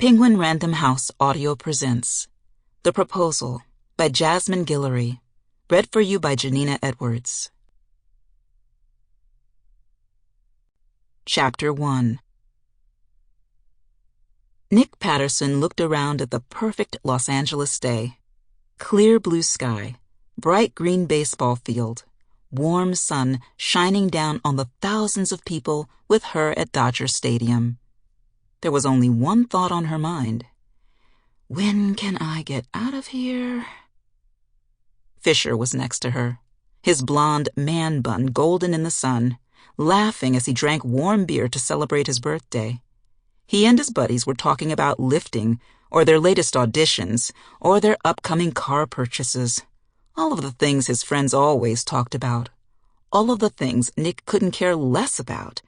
Penguin Random House Audio presents The Proposal by Jasmine Guillory, read for you by Janina Edwards. Chapter 1. Nick Patterson looked around at the perfect Los Angeles day. Clear blue sky, bright green baseball field, warm sun shining down on the thousands of people with her at Dodger Stadium. There was only one thought on her mind. When can I get out of here? Fisher was next to her, his blonde man bun golden in the sun, laughing as he drank warm beer to celebrate his birthday. He and his buddies were talking about lifting, or their latest auditions, or their upcoming car purchases. All of the things his friends always talked about. All of the things Nick couldn't care less about.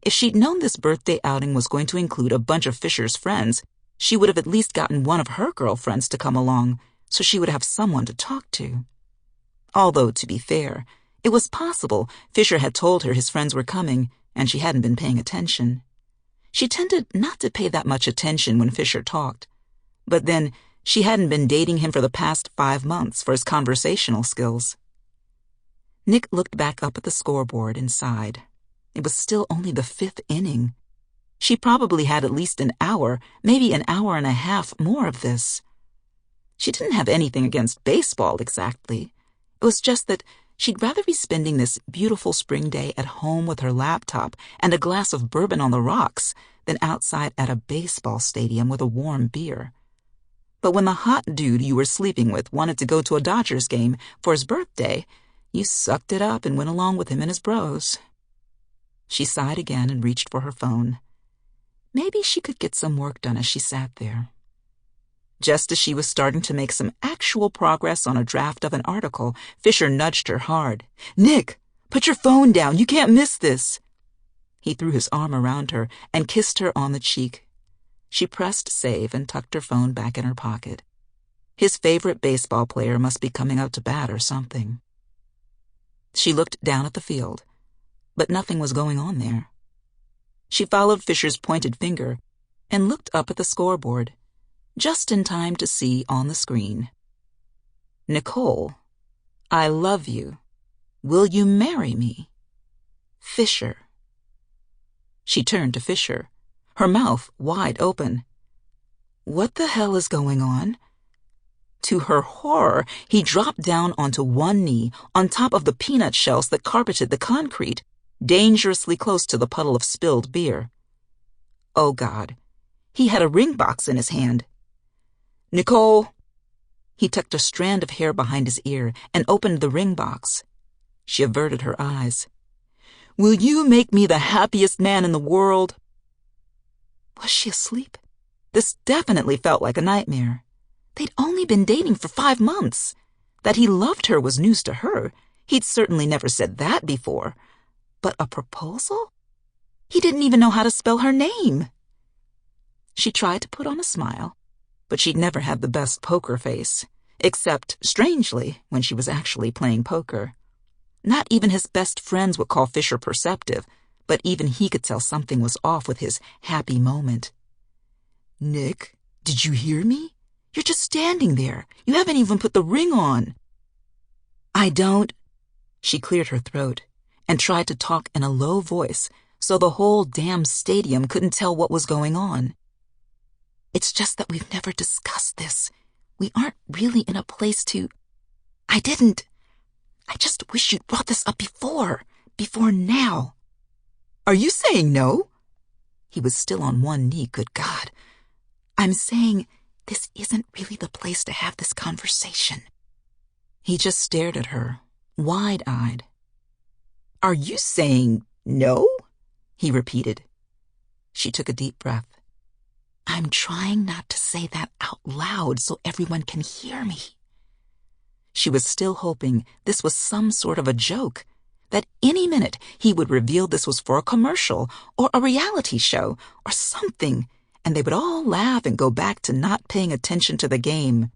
If she'd known this birthday outing was going to include a bunch of Fisher's friends, she would have at least gotten one of her girlfriends to come along, so she would have someone to talk to. Although, to be fair, it was possible Fisher had told her his friends were coming, and she hadn't been paying attention. She tended not to pay that much attention when Fisher talked. But then, she hadn't been dating him for the past 5 months for his conversational skills. Nick looked back up at the scoreboard and sighed. It was still only the 5th inning. She probably had at least an hour, maybe an hour and a half more of this. She didn't have anything against baseball exactly. It was just that she'd rather be spending this beautiful spring day at home with her laptop and a glass of bourbon on the rocks than outside at a baseball stadium with a warm beer. But when the hot dude you were sleeping with wanted to go to a Dodgers game for his birthday, you sucked it up and went along with him and his bros. She sighed again and reached for her phone. Maybe she could get some work done as she sat there. Just as she was starting to make some actual progress on a draft of an article, Fisher nudged her hard. "Nick, put your phone down. You can't miss this." He threw his arm around her and kissed her on the cheek. She pressed save and tucked her phone back in her pocket. His favorite baseball player must be coming out to bat or something. She looked down at the field, but nothing was going on there. She followed Fisher's pointed finger and looked up at the scoreboard, just in time to see on the screen, "Nicole, I love you. Will you marry me? Fisher." She turned to Fisher, her mouth wide open. What the hell is going on? To her horror, he dropped down onto one knee on top of the peanut shells that carpeted the concrete, dangerously close to the puddle of spilled beer. Oh, God. He had a ring box in his hand. "Nicole." He tucked a strand of hair behind his ear and opened the ring box. She averted her eyes. "Will you make me the happiest man in the world?" Was she asleep? This definitely felt like a nightmare. They'd only been dating for 5 months. That he loved her was news to her. He'd certainly never said that before. But a proposal? He didn't even know how to spell her name. She tried to put on a smile, but she'd never had the best poker face, except, strangely, when she was actually playing poker. Not even his best friends would call Fisher perceptive, but even he could tell something was off with his happy moment. "Nick, did you hear me? You're just standing there. You haven't even put the ring on." "I don't." She cleared her throat and tried to talk in a low voice so the whole damn stadium couldn't tell what was going on. "It's just that we've never discussed this. We aren't really in a place to... I just wish you'd brought this up before now." "Are you saying no?" He was still on one knee, good God. "I'm saying this isn't really the place to have this conversation." He just stared at her, wide-eyed. "Are you saying no?" he repeated. She took a deep breath. "I'm trying not to say that out loud so everyone can hear me." She was still hoping this was some sort of a joke, that any minute he would reveal this was for a commercial or a reality show or something, and they would all laugh and go back to not paying attention to the game.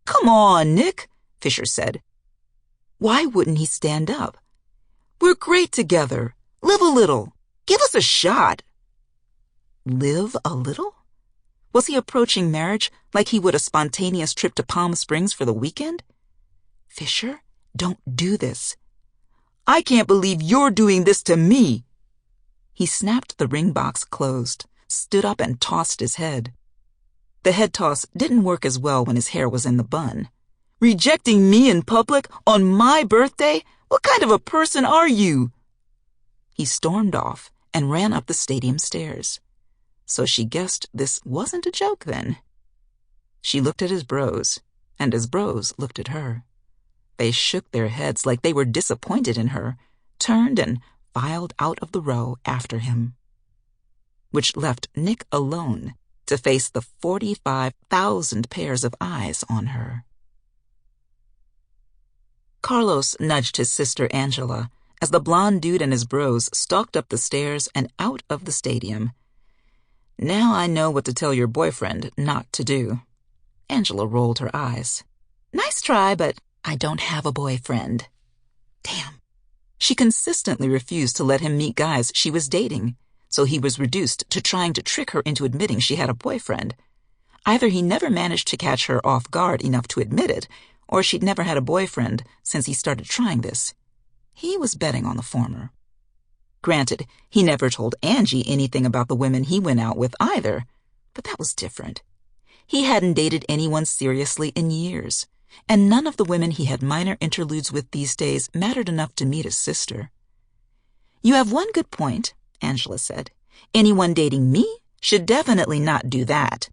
"Come on, Nick," Fisher said. Why wouldn't he stand up? "We're great together. Live a little. Give us a shot." Live a little? Was he approaching marriage like he would a spontaneous trip to Palm Springs for the weekend? Fisher, don't do this. I can't believe you're doing this to me. He snapped the ring box closed, stood up and tossed his head. The head toss didn't work as well when his hair was in the bun. Rejecting me in public on my birthday? What kind of a person are you? He stormed off and ran up the stadium stairs. So she guessed this wasn't a joke then. She looked at his bros, and his bros looked at her. They shook their heads like they were disappointed in her, turned and filed out of the row after him. Which left Nick alone to face the 45,000 pairs of eyes on her. Carlos nudged his sister Angela as the blonde dude and his bros stalked up the stairs and out of the stadium. Now I know what to tell your boyfriend not to do. Angela rolled her eyes. Nice try, but I don't have a boyfriend. Damn. She consistently refused to let him meet guys she was dating, so he was reduced to trying to trick her into admitting she had a boyfriend. Either he never managed to catch her off guard enough to admit it, or she'd never had a boyfriend since he started trying this. He was betting on the former. Granted, he never told Angie anything about the women he went out with either, but that was different. He hadn't dated anyone seriously in years, and none of the women he had minor interludes with these days mattered enough to meet his sister. You have one good point, Angela said. Anyone dating me should definitely not do that.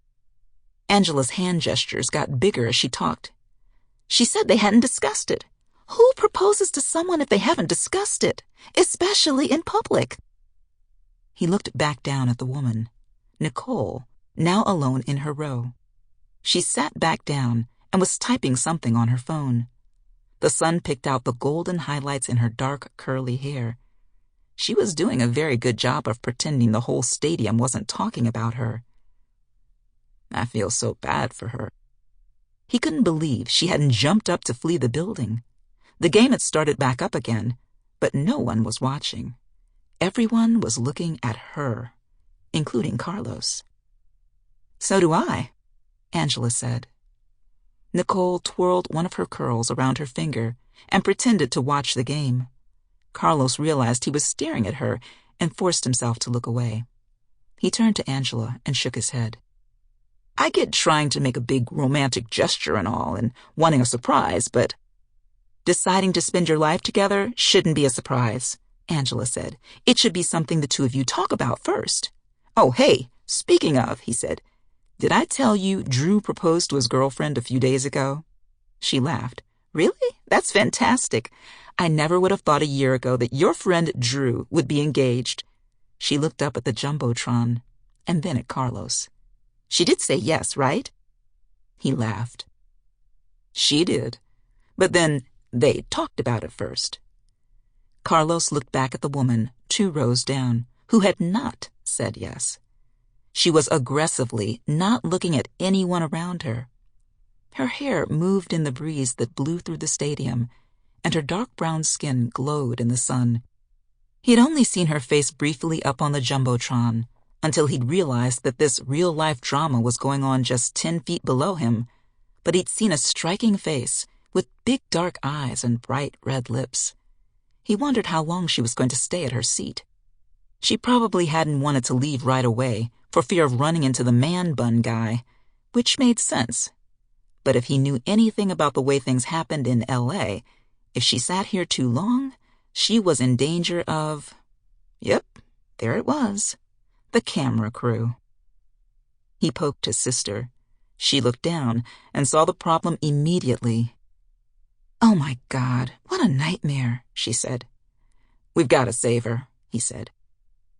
Angela's hand gestures got bigger as she talked. She said they hadn't discussed it. Who proposes to someone if they haven't discussed it, especially in public? He looked back down at the woman, Nicole, now alone in her row. She sat back down and was typing something on her phone. The sun picked out the golden highlights in her dark, curly hair. She was doing a very good job of pretending the whole stadium wasn't talking about her. I feel so bad for her. He couldn't believe she hadn't jumped up to flee the building. The game had started back up again, but no one was watching. Everyone was looking at her, including Carlos. So do I, Angela said. Nicole twirled one of her curls around her finger and pretended to watch the game. Carlos realized he was staring at her and forced himself to look away. He turned to Angela and shook his head. I get trying to make a big romantic gesture and all, and wanting a surprise, but deciding to spend your life together shouldn't be a surprise, Angela said. It should be something the two of you talk about first. Oh, hey, speaking of, he said, did I tell you Drew proposed to his girlfriend a few days ago? She laughed. Really? That's fantastic. I never would have thought a year ago that your friend Drew would be engaged. She looked up at the Jumbotron and then at Carlos. She did say yes, right? He laughed. She did. But then they talked about it first. Carlos looked back at the woman 2 rows down, who had not said yes. She was aggressively not looking at anyone around her. Her hair moved in the breeze that blew through the stadium, and her dark brown skin glowed in the sun. He'd only seen her face briefly up on the Jumbotron, until he'd realized that this real-life drama was going on just 10 feet below him, but he'd seen a striking face with big dark eyes and bright red lips. He wondered how long she was going to stay at her seat. She probably hadn't wanted to leave right away for fear of running into the man-bun guy, which made sense. But if he knew anything about the way things happened in L.A., if she sat here too long, she was in danger of... Yep, there it was. The camera crew. He poked his sister. She looked down and saw the problem immediately. Oh my God, what a nightmare, she said. We've got to save her, he said.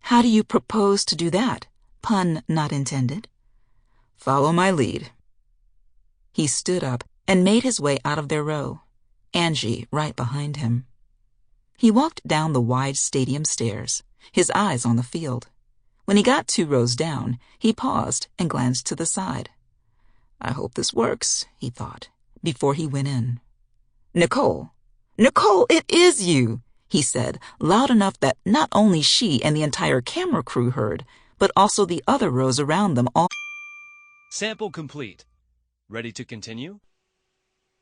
How do you propose to do that? Pun not intended. Follow my lead. He stood up and made his way out of their row, Angie right behind him. He walked down the wide stadium stairs, his eyes on the field. When he got 2 rows down, he paused and glanced to the side. I hope this works, he thought, before he went in. Nicole, it is you, he said, loud enough that not only she and the entire camera crew heard, but also the other rows around them all. Sample complete. Ready to continue?